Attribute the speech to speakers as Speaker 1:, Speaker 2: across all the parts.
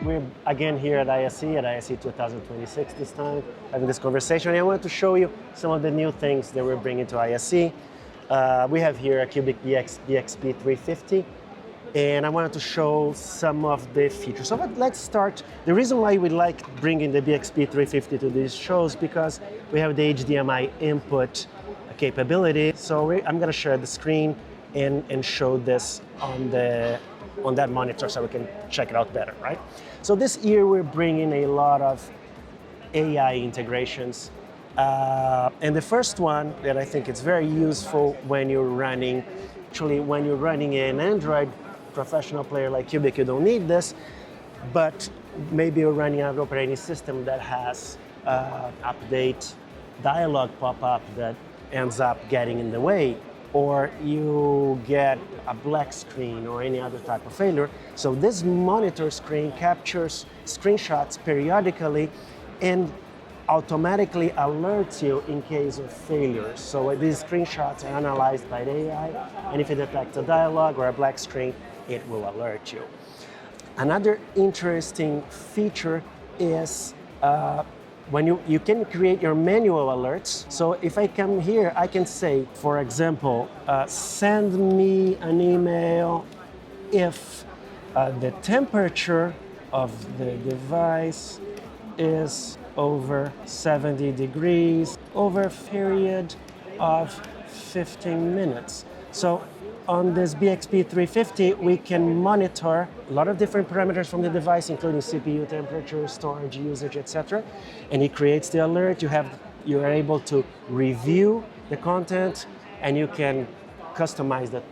Speaker 1: We're again here at ISE 2026 this time, having this conversation. And I wanted to show you some of the new things that we're bringing to ISE. We have here a Qbic BXP-350, and I wanted to show some of the features. So let's start. The reason why we like bringing the BXP-350 to these shows because we have the HDMI input capability. So I'm going to share the screen and show this on that monitor so we can check it out better, right? So this year we're bringing a lot of AI integrations. And the first one that I think is very useful when you're running an Android professional player like Qbic, you don't need this, but maybe you're running an operating system that has update dialog pop-up that ends up getting in the way, or you get a black screen or any other type of failure. So this monitor screen captures screenshots periodically and automatically alerts you in case of failures. So these screenshots are analyzed by the AI, and if it detects a dialog or a black screen, it will alert you. Another interesting feature is when you can create your manual alerts. So if I come here, I can say, for example, send me an email if the temperature of the device is over 70 degrees over a period of 15 minutes. So on this BXP-350, we can monitor a lot of different parameters from the device, including CPU temperature, storage usage, etc. And it creates the alert. You are able to review the content, and you can customize the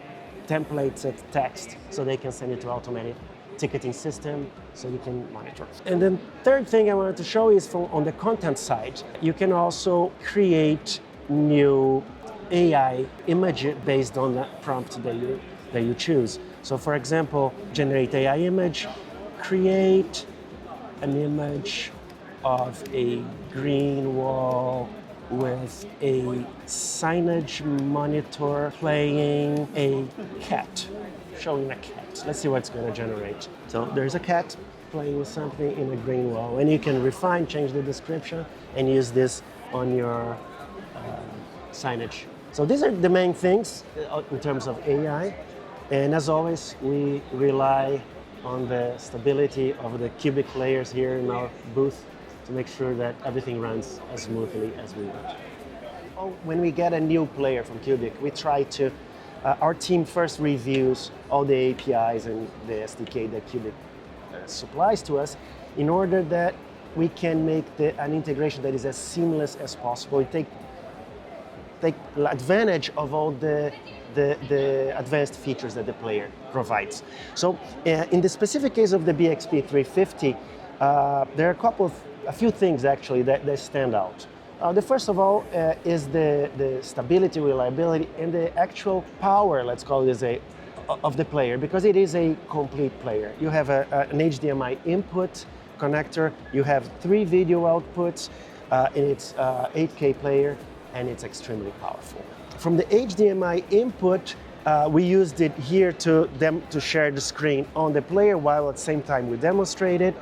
Speaker 1: templates and text so they can send it to automated ticketing system so you can monitor. And then third thing I wanted to show is on the content side, you can also create new AI image based on the prompt that you choose. So for example, generate AI image, create an image of a green wall with a signage monitor playing a cat, showing a cat. Let's see what it's going to generate. So there's a cat playing with something in a green wall, and you can refine, change the description, and use this on your signage. So these are the main things in terms of AI. And as always, we rely on the stability of the Qbic players here in our booth to make sure that everything runs as smoothly as we want. When we get a new player from Qbic, we try to, our team first reviews all the APIs and the SDK that Qbic supplies to us in order that we can make an integration that is as seamless as possible. We take advantage of all the advanced features that the player provides. So in the specific case of the BXP-350, there are a few things actually that stand out. The first of all is the stability, reliability, and the actual power, let's call it of the player, because it is a complete player. You have an HDMI input connector, you have 3 video outputs, and it's 8K player, and it's extremely powerful. From the HDMI input, we used it here to share the screen on the player while at the same time we demonstrated.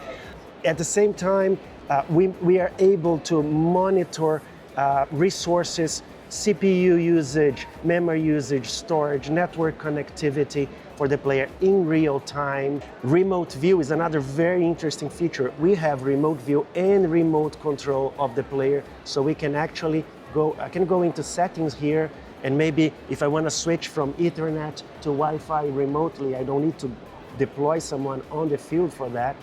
Speaker 1: At the same time, we are able to monitor resources, CPU usage, memory usage, storage, network connectivity for the player in real time. Remote view is another very interesting feature. We have remote view and remote control of the player, so we can actually I can go into settings here, and maybe if I want to switch from Ethernet to Wi-Fi remotely, I don't need to deploy someone on the field for that,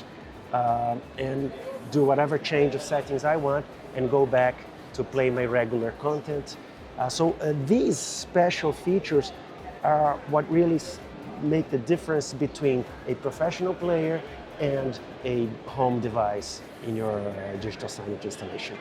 Speaker 1: and do whatever change of settings I want and go back to play my regular content. So these special features are what really make the difference between a professional player and a home device in your digital signage installation.